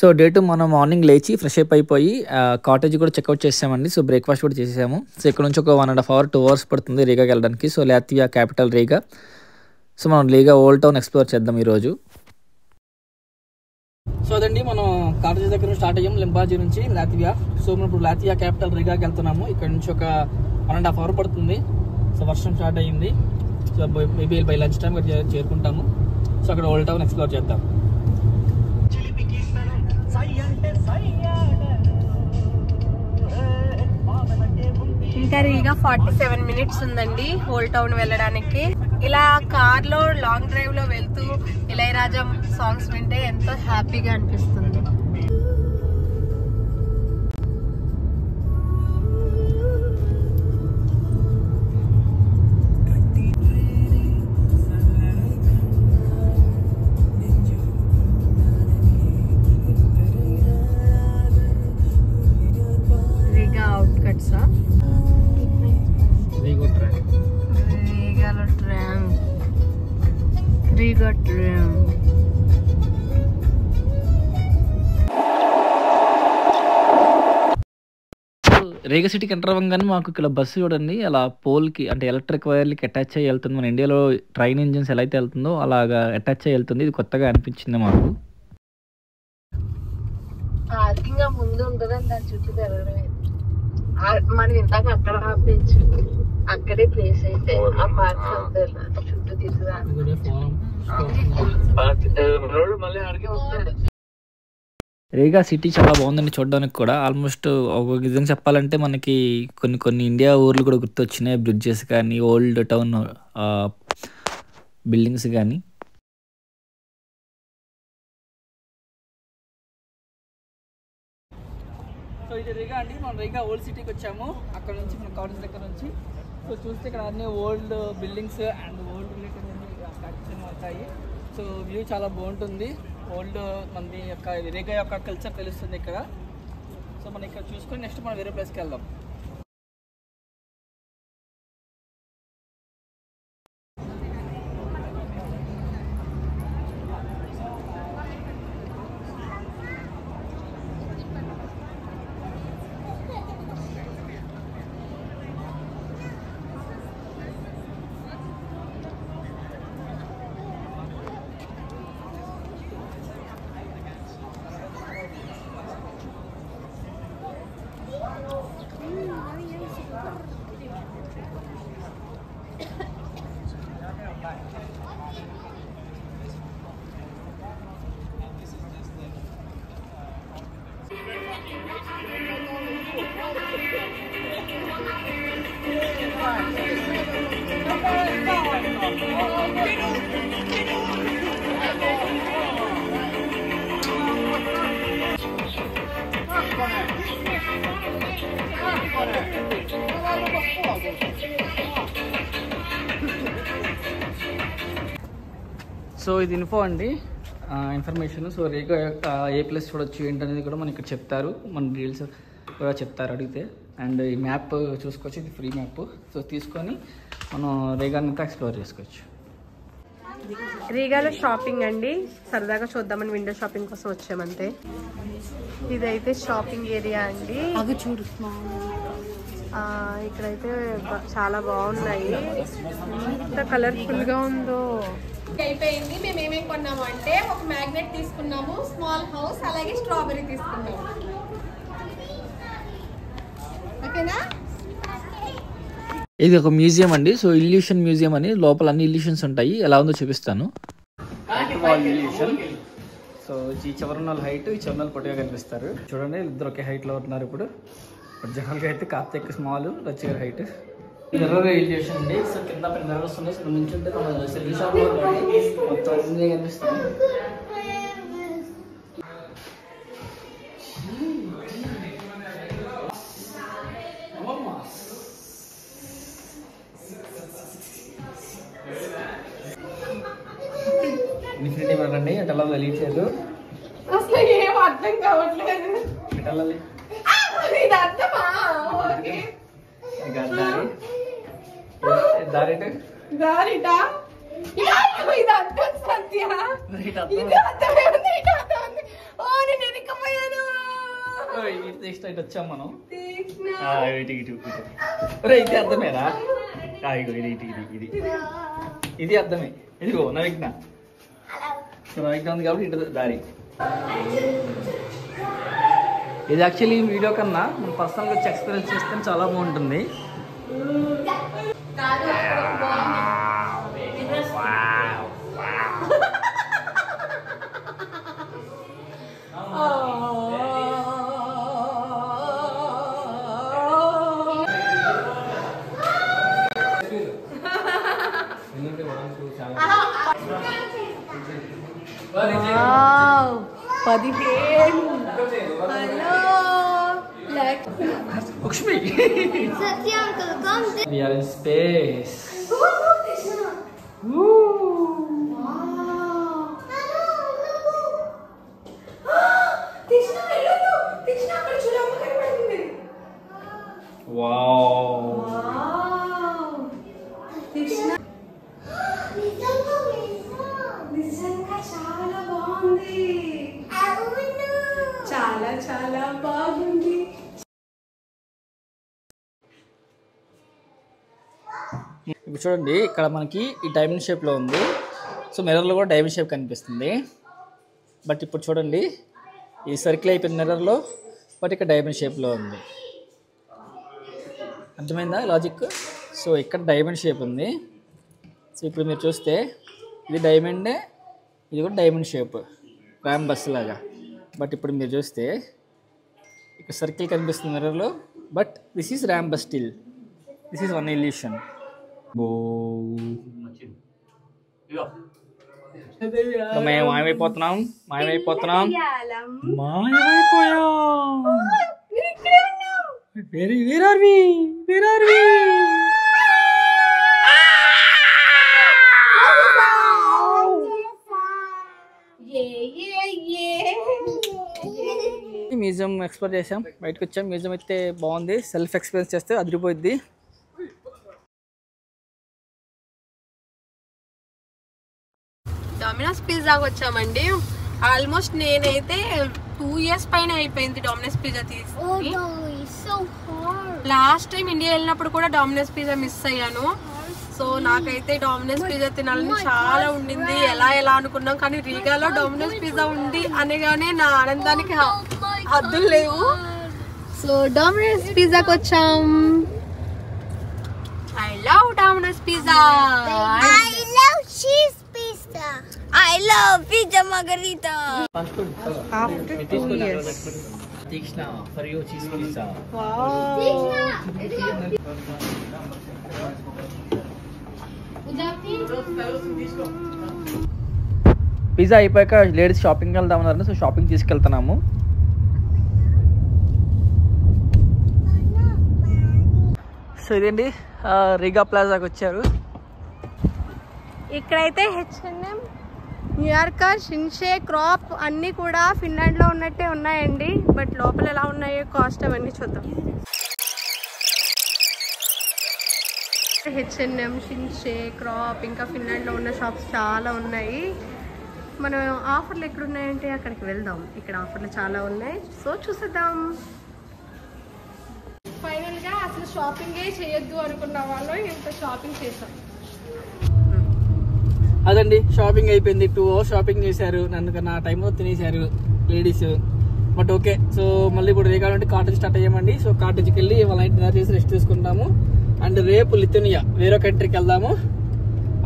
So day 2 మనం morning లేచి fresh up అయిపోయి కాటేజ్ కూడా చెక్అవుట్ చేసామండి. సో బ్రేక్ఫాస్ట్ కూడా చేసేసాము. సో ఇక్కడ నుంచి ఒక 1.5 అవర్ 2 అవర్స్ పడుతుంది రీగాకి వెళ్ళడానికి. So Latvia capital Riga. So మనం రీగా ఓల్డ్ టౌన్ ఎక్స్ప్లోర్ చేద్దాం ఈరోజు. సో అదండి మనం కాటేజ్ దగ్గర స్టార్ట్ అయ్యాం లింబాజీ నుంచి లాత్వియా. సో మనం ఇప్పుడు లాత్వియా క్యాపిటల్ రీగాకి వెళ్తున్నాము. ఇక్కడ నుంచి ఒక 1.5 అవర్ పడుతుంది. సో వర్షం స్టార్ట్ అయ్యింది. So maybe by lunch time చేరుకుంటాము. సో అక్కడ ఓల్డ్ టౌన్ ఎక్స్ప్లోర్ చేద్దాం. ఇంకా రీగా 47 మినిట్స్ ఉందండి ఓల్డ్ టౌన్ వెళ్ళడానికి. ఇలా కార్ లో లాంగ్ డ్రైవ్ లో వెళ్తూ ఇళయరాజా సాంగ్స్ వింటే ఎంతో హ్యాపీగా అనిపిస్తుంది. రేగా సిటీకి ఎంటర్ అవ్వగానే మాకు ఇక్కడ బస్సు చూడండి అలా పోల్కి అంటే ఎలక్ట్రిక్ వైర్లకి అటాచ్ అయ్యి వెళ్తుంది. మన ఇండియాలో ట్రైన్ ఇంజిన్స్ ఎలా అయితే వెళ్తుందో అలాగా అటాచ్ అయ్యి వెళ్తుంది. ఇది కొత్తగా అనిపించింది మాకు. ముందు ఉంటుందని దాని చుట్టూ తిరగడమే. మనం ఇందాక అక్కడ అక్కడే ప్లేస్ అయితే ఆ పార్క్ చుట్టూ తీసుకురా. రేగా సిటీ చాలా బాగుందండి చూడడానికి కూడా. ఆల్మోస్ట్ ఒక విధంగా చెప్పాలంటే మనకి కొన్ని ఇండియా ఊర్లు కూడా గుర్తొచ్చినాయి. బ్రిడ్జెస్ కానీ ఓల్డ్ టౌన్ బిల్డింగ్స్ కానీ. సో ఇది రేగా అండి. మనం రేగా ఓల్డ్ సిటీకి వచ్చాము. అక్కడ నుంచి మన కాలేజ్ దగ్గర నుంచి. సో చూస్తే ఇక్కడ అన్ని old buildings and old related construction అవుతాయి. సో వ్యూ చాలా బాగుంటుంది. ఓల్డ్ మంది యొక్క రేగా యొక్క కల్చర్ తెలుస్తుంది ఇక్కడ. సో మనం ఇక్కడ చూసుకొని నెక్స్ట్ మనం వేరే ప్లేస్కి వెళ్దాం. సో ఇది ఇన్ఫో అండి, ఇన్ఫర్మేషన్. సో రేగా ఏ ప్లేస్ చూడొచ్చు ఏంటనేది కూడా మనకి ఇక్కడ చెప్తారు. మన డీటెయిల్స్ కూడా చెప్తారు అడిగితే. అండ్ ఈ మ్యాప్ చూసుకోవచ్చు, ఇది ఫ్రీ మ్యాప్. సో తీసుకొని మనం రేగానంతా ఎక్స్ప్లోర్ చేసుకోవచ్చు. రీగాలో షాపింగ్ అండి, సరదాగా చూద్దామని విండో షాపింగ్ కోసం వచ్చామంతే. ఇదైతే షాపింగ్ ఏరియా అండి. అవి చూడు, ఇక్కడైతే చాలా బాగున్నాయి. ఎంత కలర్ఫుల్ గా ఉందో. అయిపోయింది. మేము ఏమేమి కొన్నాము అంటే ఒక మ్యాగ్నెట్ తీసుకున్నాము, స్మాల్ హౌస్, అలాగే స్ట్రాబెరీ తీసుకున్నాము. ఓకేనా? ఇది ఒక మ్యూజియం అండి. సో ఇల్యూషన్ మ్యూజియం అని, లోపల అన్ని ఇల్యూషన్స్ ఉంటాయి. ఎలా ఉందో చూపిస్తాను. సో ఈ చివరన హైట్, ఈ చివరన పొట్టిగా కనిపిస్తారు. చూడండి ఇద్దరు ఒకే హైట్ లో ఉంటున్నారు. ఇప్పుడు జనరల్గా అయితే కార్తీక్ స్మాల్, రచి గారి హైట్. మిర్రర్ ఇల్యూషన్ అండి. సో కింద మిర్రర్స్ ఉన్నాయి. సో నుంచి ఉంటే మన సెల్ షాప్ లో మొత్తం అన్ని కనిపిస్తుంది. ఇన్ఫినిటీ మిర్రర్ అండి. అంటే అలా తెలియట్లేదు, అసలు ఏం అర్థం కావట్లేదు. ఇది అర్థమా? దారిటా ఇది అర్థం సత్య. ఇది అర్థమే ఉంది. ఓ నేను వెనక నెక్స్ట్ ఇటు వచ్చాం మనం. ఇటు ఇది అర్థమేనా? ఇగో ఇది అర్థమే. ఇదిగో నవిఘ్న ఉంది కాబట్టి ఇటు దారి. ఇది యాక్చువల్లీ వీడియో కన్నా మనం పర్సనల్గా వచ్చి ఎక్స్పీరియన్స్ చేస్తే చాలా బాగుంటుంది. Lakshmi. Satya uncle, come. We are in space. చాలా బాగుంది. ఇప్పుడు చూడండి, ఇక్కడ మనకి ఈ డైమండ్ షేప్లో ఉంది. సో మిర్రర్లో కూడా డైమండ్ షేప్ కనిపిస్తుంది. బట్ ఇప్పుడు చూడండి, ఈ సర్కిల్ అయిపోయింది మిర్రర్లో, బట్ ఇక్కడ డైమండ్ షేప్లో ఉంది. అర్థమైందా లాజిక్? సో ఇక్కడ డైమండ్ షేప్ ఉంది. సో ఇప్పుడు మీరు చూస్తే ఇది డైమండే, ఇది కూడా డైమండ్ షేప్, ర్యామ్ బస్ లాగా. బట్ ఇప్పుడు మీరు చూస్తే ఇక్కడ సర్కిల్ కనిపిస్తుంది మిర్రర్లో, but this is ram bus still. This is one illusion. మేము మాయమైపోతున్నాం. Where are we? Museum explore చేసాం, బయటకు వచ్చాం. మ్యూజియం అయితే బాగుంది, సెల్ఫ్ ఎక్స్పీరియన్స్ చేస్తే అదిరిపోద్ది. డొమినోస్ పిజ్జాకి వచ్చామండి. ఆల్మోస్ట్ నేనైతే 2 years పైన అయిపోయింది డొమినోస్ పిజ్జా తీసుకుని. లాస్ట్ టైం ఇండియా వెళ్ళినప్పుడు కూడా డొమినోస్ పిజ్జా మిస్ అయ్యాను. సో నాకైతే డొమినోస్ పిజ్జా తినాలని చాలా ఉండింది. ఎలా అనుకున్నాం, కానీ రీగాలో డొమినోస్ పిజ్జా ఉంది అనగానే నా ఆనందానికి హద్దులు లేవు. సో డొమినోస్ పిజ్జాకి వచ్చాం. I love Domino's pizza. I love cheese pizza. I love pizza margarita. After 2 years. Tikshna, for you cheese pizza. Wow. Pizza అయిపోయాక లేడీస్ షాపింగ్కి వెళ్దామన్నారు. సో షాపింగ్ తీసుకెళ్తున్నాము. సో ఇదేంటి, రీగా ప్లాజాకి వచ్చారు. ఇక్కడైతే H&M, న్యూయార్కర్, షిన్షే, క్రాప్ అన్నీ కూడా ఫిన్లాండ్లో ఉన్నట్టే ఉన్నాయండి. బట్ లోపల ఎలా ఉన్నాయో కాస్ట్ అవన్నీ చూద్దాం. H&M, షిన్షే, క్రాప్, ఇంకా ఫిన్లాండ్లో ఉన్న షాప్స్ చాలా ఉన్నాయి. మనం ఆఫర్లు ఎక్కడున్నాయంటే అక్కడికి వెళ్దాం. ఇక్కడ ఆఫర్లు చాలా ఉన్నాయి, సో చూసేద్దాం. ఫైనల్గా అసలు షాపింగే చేయొద్దు అనుకున్న వాళ్ళు ఇంత షాపింగ్ చేసాం. అదండి, షాపింగ్ అయిపోయింది. 2 hours షాపింగ్ చేశారు. నా టైంలో తినేశారు లేడీస్. బట్ ఓకే, సో మళ్ళీ ఇప్పుడు రేగాలంటే కాటేజ్ స్టార్ట్ అయ్యామండి. సో కాటేజ్కి వెళ్ళి వాళ్ళ డిన్నర్ చేసి రెస్ట్ తీసుకుంటాము. అండ్ రేపు లిథునియా వేరే కంట్రీకి వెళ్దాము.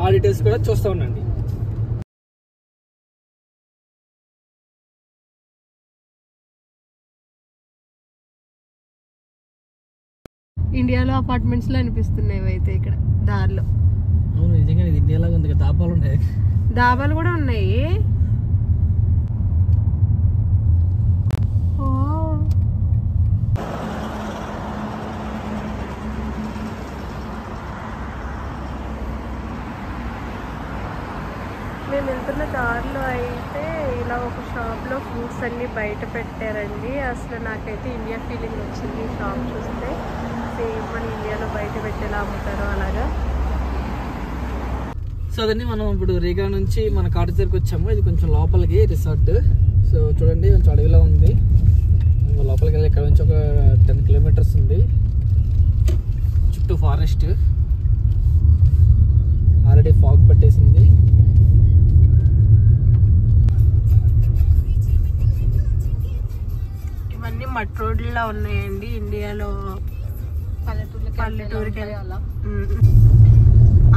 ఆ డీటెయిల్స్ కూడా చూస్తూ ఉండండి. ఇండియాలో అపార్ట్మెంట్స్ లో అనిపిస్తున్నాయి అయితే ఇక్కడ దారిలో. అవును, నిజంగా ఇది ఇండియాలాగా ఉంది. దాబాలు ఉన్నాయి, డాబాలు కూడా ఉన్నాయి. మేము వెళ్తున్న దారిలో అయితే ఇలా ఒక షాప్లో ఫ్రూట్స్ అన్నీ బయట పెట్టారండి. అసలు నాకైతే ఇండియా ఫీలింగ్ వచ్చింది ఈ షాప్ చూస్తే. సేమ్ మన ఇండియాలో బయట పెట్టేలా అమ్ముతారు అలాగా. సో అదండి, మనం ఇప్పుడు రీగా నుంచి మన కాటేజ్ దగ్గరికి వచ్చాము. ఇది కొంచెం లోపలికి రిసార్ట్. సో చూడండి, కొంచెం అడవిలో ఉంది. లోపలికి రెస్ట్. ఆల్రెడీ ఫాగ్ పట్టేసింది. ఇవన్నీ మట్ రోడ్లా ఉన్నాయండి ఇండియాలో. పల్లెటూరుకి అలా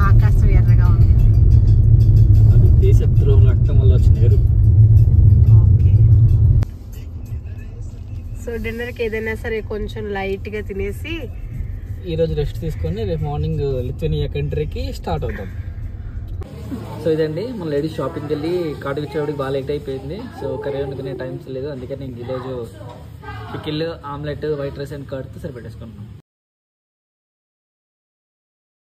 ఆకాశం ఎర్రగా ఉంది. అది దేశద్రోహం రక్తం వల్ల వచ్చిన ఎరుపు. ఓకే, సో డిన్నర్కి ఏదైనా సరే కొంచెం లైట్గా తినేసి ఈరోజు రెస్ట్ తీసుకొని రేపు మార్నింగ్ లిథువేనియా కంట్రీకి స్టార్ట్ అవుతాం. సో ఇదండి మన లేడీస్ షాపింగ్కి వెళ్ళి కార్డుకి వచ్చేవాడికి బాగా లేట్ అయిపోయింది. సో కర్రీ వండుకునే టైమ్స్ లేదు, అందుకని నేను ఈరోజు chicken, omelette, white rice and కర్డ్తో సరిపెట్టేసుకున్నాను.